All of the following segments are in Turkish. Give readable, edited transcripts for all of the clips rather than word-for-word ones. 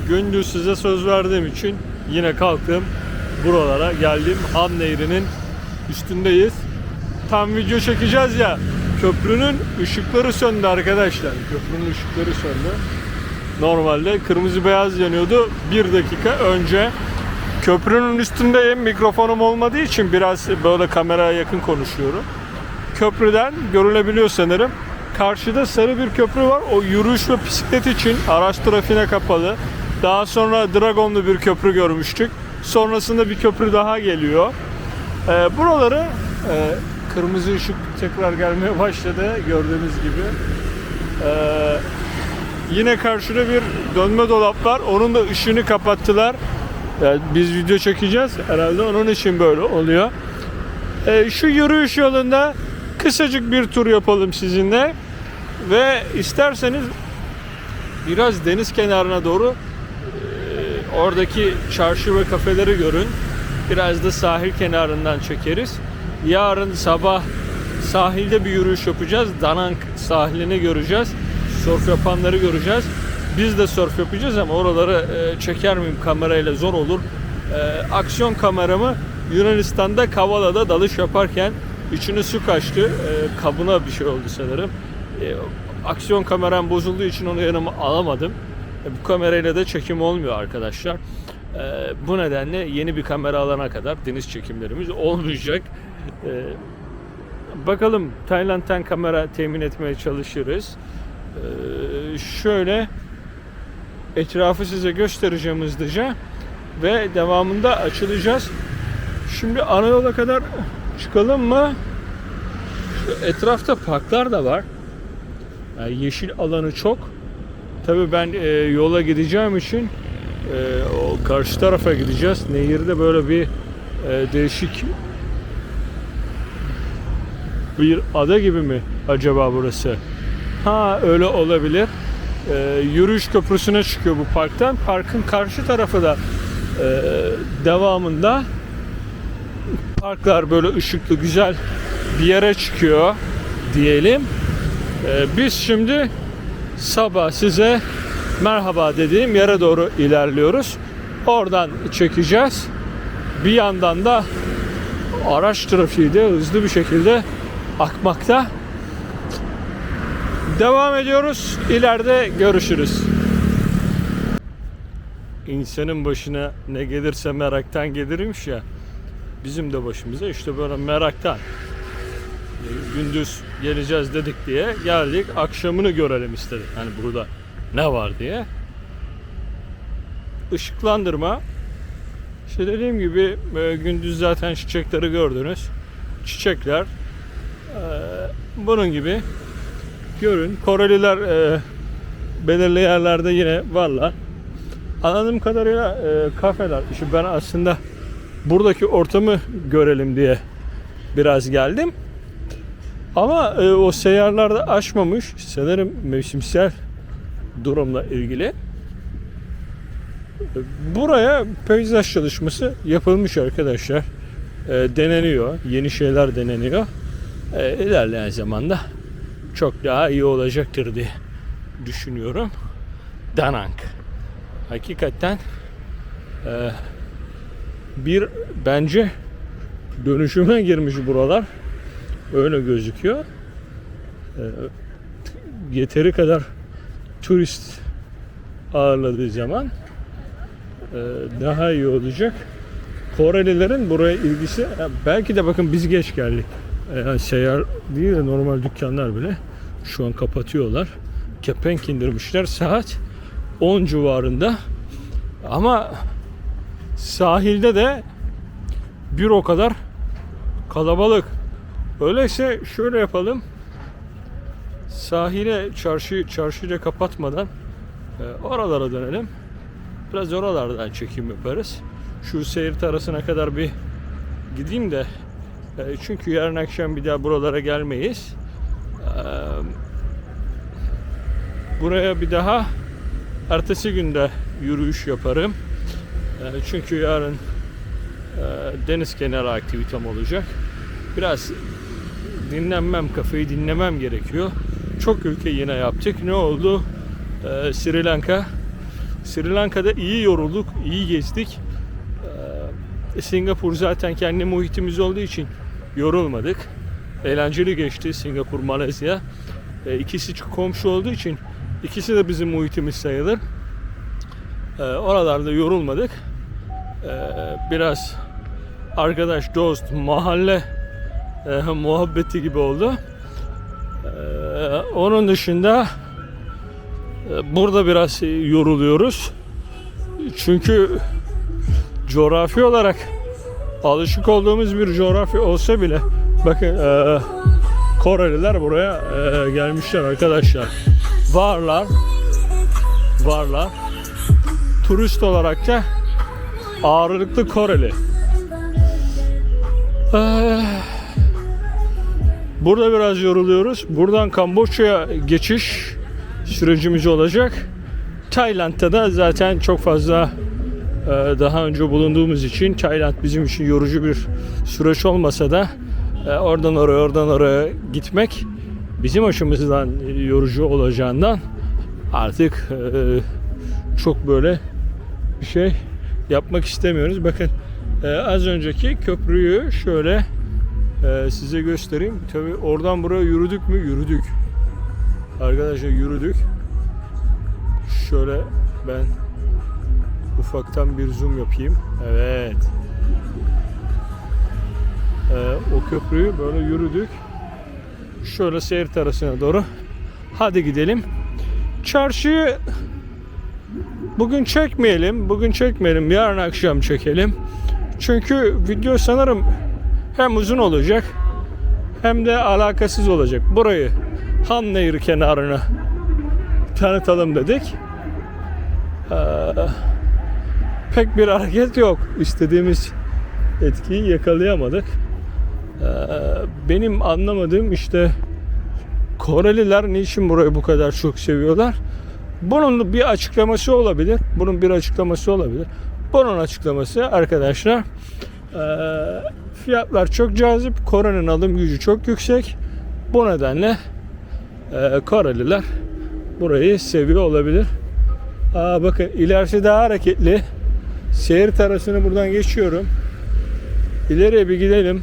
gündüz size söz verdiğim için yine kalktım. Buralara geldim. Han Nehri'nin üstündeyiz. Tam video çekeceğiz ya. Köprünün ışıkları söndü arkadaşlar. Köprünün ışıkları söndü. Normalde kırmızı beyaz yanıyordu. 1 dakika önce. Köprünün üstündeyim. Mikrofonum olmadığı için biraz böyle kameraya yakın konuşuyorum. Köprüden görülebiliyor sanırım. Karşıda sarı bir köprü var. O yürüyüş ve bisiklet için araç trafiğine kapalı. Daha sonra Dragonlu bir köprü görmüştük. Sonrasında bir köprü daha geliyor. Buraları kırmızı ışık tekrar gelmeye başladı gördüğünüz gibi. Yine karşıda bir dönme dolap var. Onun da ışığını kapattılar. Yani biz video çekeceğiz. Herhalde onun için böyle oluyor. Şu yürüyüş yolunda kısacık bir tur yapalım sizinle. Ve isterseniz biraz deniz kenarına doğru oradaki çarşı ve kafeleri görün. Biraz da sahil kenarından çekeriz. Yarın sabah sahilde bir yürüyüş yapacağız. Danang sahilini göreceğiz. Surf yapanları göreceğiz. Biz de surf yapacağız ama oraları çeker miyim kamerayla zor olur. Aksiyon kameramı Yunanistan'da Kavala'da dalış yaparken içine su kaçtı. Kabına bir şey oldu sanırım. Aksiyon kameram bozulduğu için onu yanıma alamadım. Bu kamerayla da çekim olmuyor arkadaşlar. Bu nedenle yeni bir kamera alana kadar deniz çekimlerimiz olmayacak. Bakalım Tayland'dan kamera temin etmeye çalışırız. Şöyle etrafı size göstereceğim hızlıca ve devamında açılacağız. Şimdi ana yola kadar çıkalım mı? Şu etrafta parklar da var. Yani yeşil alanı çok. Tabii ben yola gideceğim için o karşı tarafa gideceğiz. Nehirde böyle bir değişik bir ada gibi mi acaba burası? Ha öyle olabilir. Yürüyüş köprüsüne çıkıyor bu parktan. Parkın karşı tarafı da devamında parklar böyle ışıklı güzel bir yere çıkıyor diyelim. Biz şimdi sabah size merhaba dediğim yere doğru ilerliyoruz. Oradan çekeceğiz. Bir yandan da araç trafiği de hızlı bir şekilde akmakta. Devam ediyoruz. İleride görüşürüz. İnsanın başına ne gelirse meraktan gelirmiş ya. Bizim de başımıza işte böyle meraktan. Gündüz geleceğiz dedik diye geldik. Akşamını görelim istedik. Hani burada ne var diye. Işıklandırma. İşte dediğim gibi gündüz zaten çiçekleri gördünüz. Çiçekler. Bunun gibi görün. Koreliler belirli yerlerde yine varlar. Anladığım kadarıyla kafeler. İşte ben aslında buradaki ortamı görelim diye biraz geldim. Ama o seyyarlarda açmamış. Sanırım mevsimsel durumla ilgili. Buraya peyzaj çalışması yapılmış arkadaşlar. Deneniyor. Yeni şeyler deneniyor. İlerleyen zamanda çok daha iyi olacaktır diye düşünüyorum. Danang. Hakikaten bir bence dönüşüme girmiş buralar. Öyle gözüküyor. Yeteri kadar turist ağırladığı zaman daha iyi olacak. Korelilerin buraya ilgisi belki de bakın biz geç geldik. Yani seyyar değil de normal dükkanlar bile şu an kapatıyorlar. Kepenk indirmişler saat 10 civarında. Ama sahilde de bir o kadar kalabalık. Öyleyse şöyle yapalım. Sahile çarşıyla kapatmadan oralara dönelim. Biraz oralardan çekim yaparız. Şu seyir terasına kadar bir gideyim de çünkü yarın akşam bir daha buralara gelmeyiz. Buraya bir daha ertesi günde yürüyüş yaparım. Çünkü yarın deniz kenarı aktivitem olacak. Biraz dinlenmem, kafayı dinlemem gerekiyor. Çok ülke yine yaptık. Ne oldu? Sri Lanka Sri Lanka'da iyi yorulduk, iyi gezdik. Singapur zaten kendi muhitimiz olduğu için yorulmadık. Eğlenceli geçti Singapur, Malezya. İkisi komşu olduğu için ikisi de bizim muhitimiz sayılır. Oralarda yorulmadık. Biraz arkadaş, dost, mahalle muhabbeti gibi oldu. Onun dışında burada biraz yoruluyoruz. Çünkü coğrafi olarak alışık olduğumuz bir coğrafya olsa bile bakın Koreliler buraya gelmişler arkadaşlar. Varlar. Turist olarak da ağırlıklı Koreli. Burada biraz yoruluyoruz. Buradan Kamboçya'ya geçiş sürecimiz olacak. Tayland'da da zaten çok fazla daha önce bulunduğumuz için Tayland bizim için yorucu bir süreç olmasa da oradan oraya gitmek bizim açımızdan yorucu olacağından artık çok böyle bir şey yapmak istemiyoruz. Bakın az önceki köprüyü şöyle size göstereyim. Tabii oradan buraya yürüdük mü? Yürüdük. Arkadaşlar yürüdük. Şöyle ben ufaktan bir zoom yapayım. Evet. O köprüyü böyle yürüdük. Şöyle seyir terasına doğru. Hadi gidelim. Çarşıyı bugün çekmeyelim. Yarın akşam çekelim. Çünkü video sanırım hem uzun olacak hem de alakasız olacak. Burayı Han Nehri kenarını tanıtalım dedik. Pek bir hareket yok. İstediğimiz etkiyi yakalayamadık. Benim anlamadığım işte Koreliler niçin burayı bu kadar çok seviyorlar? Bunun bir açıklaması olabilir. Bunun açıklaması arkadaşlar fiyatlar çok cazip. Kore'nin alım gücü çok yüksek. Bu nedenle Koreliler burayı seviyor olabilir. Bakın ilerisi daha hareketli. Seyir terasını buradan geçiyorum. İleriye bir gidelim.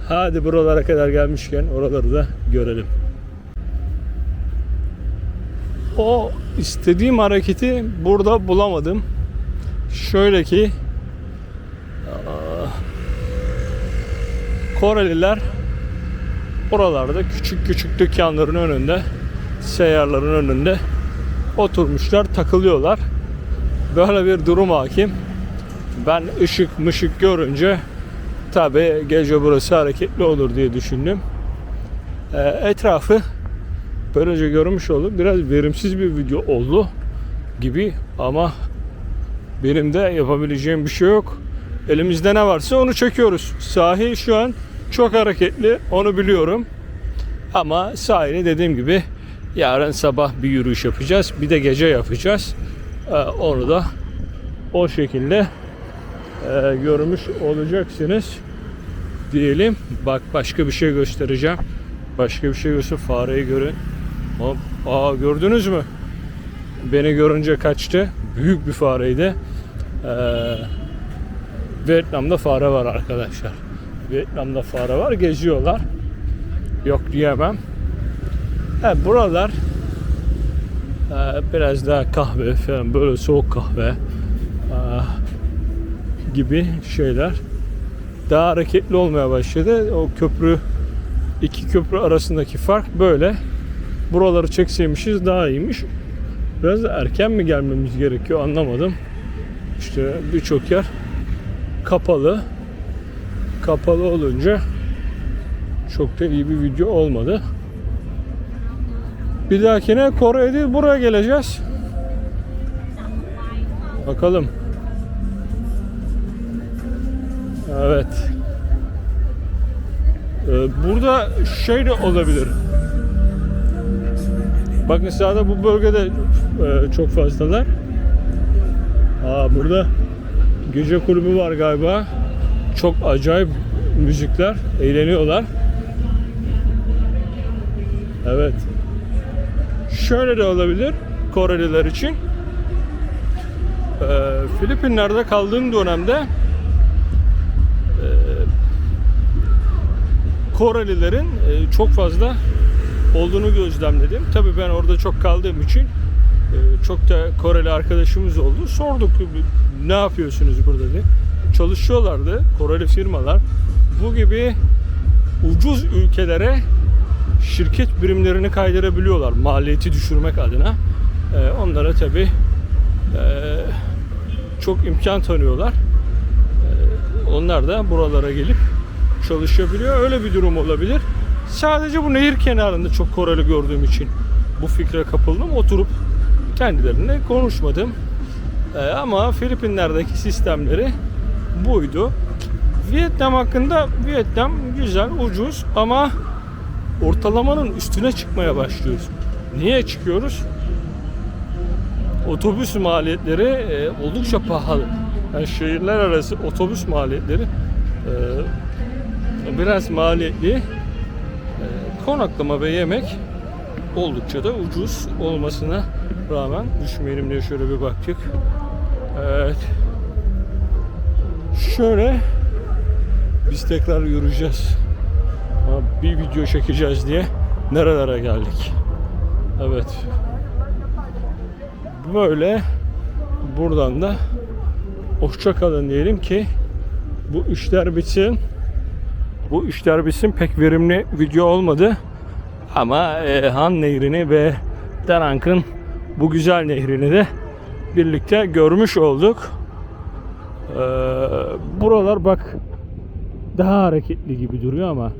Hadi buralara kadar gelmişken oraları da görelim. O istediğim hareketi burada bulamadım. Şöyle ki Koreliler oralarda küçük dükkanların önünde, seyyarların önünde oturmuşlar, takılıyorlar. Böyle bir durum hakim. Ben ışık görünce tabi gece burası hareketli olur diye düşündüm. Etrafı böylece görmüş oldum. Biraz verimsiz bir video oldu gibi ama benim de yapabileceğim bir şey yok. Elimizde ne varsa onu çekiyoruz. Sahil şu an çok hareketli, onu biliyorum. Ama sahili dediğim gibi yarın sabah bir yürüyüş yapacağız. Bir de gece yapacağız. Onu da o şekilde görmüş olacaksınız diyelim. Bak başka bir şey göstereceğim. Fareyi görün. Gördünüz mü? Beni görünce kaçtı. Büyük bir fareydi. Vietnam'da fare var arkadaşlar. Geziyorlar. Yok diyemem. Buralar biraz daha kahve falan, böyle soğuk kahve gibi şeyler daha hareketli olmaya başladı. O iki köprü arasındaki fark böyle. Buraları çekseymişiz daha iyiymiş. Biraz da erken mi gelmemiz gerekiyor anlamadım. İşte birçok yer kapalı. Kapalı olunca çok da iyi bir video olmadı. Bir dahakine Kore'ye değil buraya geleceğiz. Bakalım. Evet. Burada şey de olabilir. Bakın sağda bu bölgede çok fazlalar. Burada gece kulübü var galiba. Çok acayip müzikler, eğleniyorlar. Evet. Şöyle de olabilir Koreliler için. Filipinler'de kaldığım dönemde Korelilerin çok fazla olduğunu gözlemledim. Tabii ben orada çok kaldığım için çok da Koreli arkadaşımız oldu. Sorduk, ne yapıyorsunuz burada diye. Çalışıyorlardı Koreli firmalar. Bu gibi ucuz ülkelere şirket birimlerini kaydırabiliyorlar maliyeti düşürmek adına. Onlara tabii çok imkan tanıyorlar. Onlar da buralara gelip çalışabiliyor. Öyle bir durum olabilir. Sadece bu nehir kenarında çok Koreli gördüğüm için bu fikre kapıldım. Oturup kendilerine konuşmadım. Ama Filipinler'deki sistemleri buydu. Vietnam hakkında, Vietnam güzel, ucuz ama ortalamanın üstüne çıkmaya başlıyoruz. Niye çıkıyoruz? Otobüs maliyetleri oldukça pahalı. Yani şehirler arası otobüs maliyetleri biraz maliyetli. Konaklama ve yemek oldukça da ucuz olmasına rağmen düşmeyelim diye şöyle bir baktık. Evet. Şöyle biz tekrar yürüyeceğiz. Ama bir video çekeceğiz diye nerelere geldik. Evet. Böyle buradan da hoşça kalın diyelim ki bu işler bitsin. Bu işler bitsin. Pek verimli video olmadı. Ama Han Nehri'ni ve Da Nang'ın bu güzel nehrini de birlikte görmüş olduk. Buralar bak daha hareketli gibi duruyor ama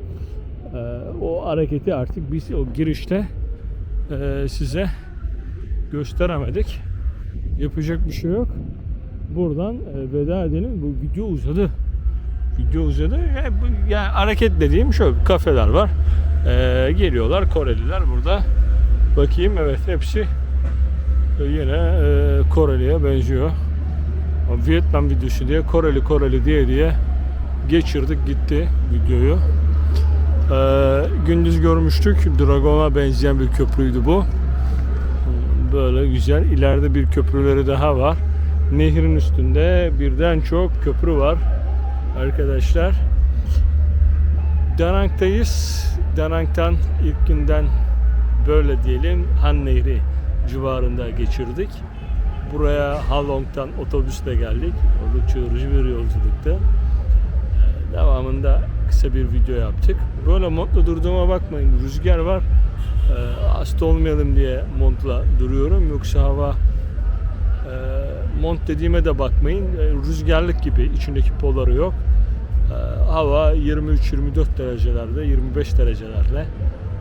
o hareketi artık biz o girişte size gösteremedik. Yapacak bir şey yok. Buradan veda edelim. Bu video uzadı. Video uzadı. Yani hareket dediğim şöyle kafeler var. Geliyorlar Koreliler burada. Bakayım, evet, hepsi yine Koreli'ye benziyor. Vietnam videosu diye Koreli diye geçirdik gitti videoyu. Gündüz görmüştük. Dragon'a benzeyen bir köprüydü bu. Böyle güzel. İleride bir köprüleri daha var. Nehrin üstünde birden çok köprü var. Arkadaşlar. Da Nang'tayız. Da Nang'tan ilk günden böyle diyelim Han Nehri civarında geçirdik. Buraya Halong'tan otobüsle geldik. Oldukça yorucu bir yolculuktu. Devamında kısa bir video yaptık. Böyle montla durduğuma bakmayın. Rüzgar var. Hasta olmayalım diye montla duruyorum. Yoksa hava mont dediğime de bakmayın. Rüzgarlık gibi. İçindeki poları yok. Hava 23-24 derecelerde, 25 derecelerde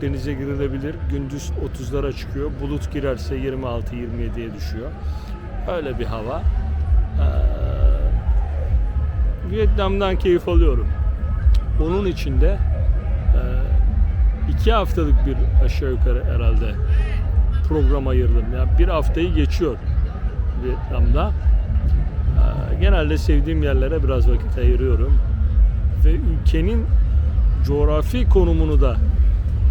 denize girilebilir. Gündüz 30'lara çıkıyor. Bulut girerse 26-27'ye düşüyor. Öyle bir hava. Vietnam'dan keyif alıyorum. Onun içinde 2 haftalık bir aşağı yukarı herhalde program ayırdım. Yani bir haftayı geçiyor Vietnam'da. Genelde sevdiğim yerlere biraz vakit ayırıyorum. Ve ülkenin coğrafi konumunu da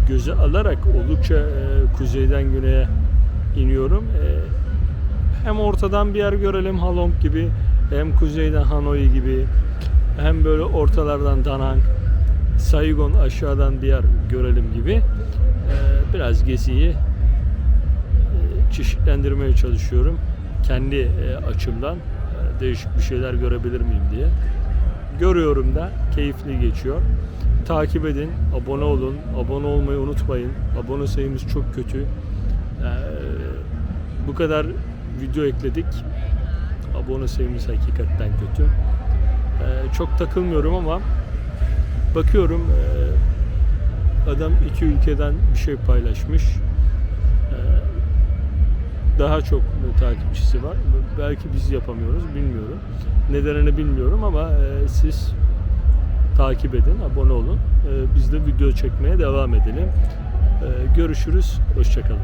göze alarak oldukça kuzeyden güneye iniyorum. Hem ortadan bir yer görelim Halong gibi, hem kuzeyden Hanoi gibi, hem böyle ortalardan Da Nang, Saigon aşağıdan bir yer görelim gibi biraz geziyi çeşitlendirmeye çalışıyorum. Kendi açımdan değişik bir şeyler görebilir miyim diye. Görüyorum da keyifli geçiyor. Takip edin, abone olun. Abone olmayı unutmayın. Abone sayımız çok kötü. Bu kadar video ekledik. Abone sayımız hakikaten kötü. Çok takılmıyorum ama bakıyorum adam 2 ülkeden bir şey paylaşmış. Daha çok takipçisi var. Belki biz yapamıyoruz, bilmiyorum. Nedenini bilmiyorum ama siz takip edin, abone olun. Biz de video çekmeye devam edelim. Görüşürüz, hoşça kalın.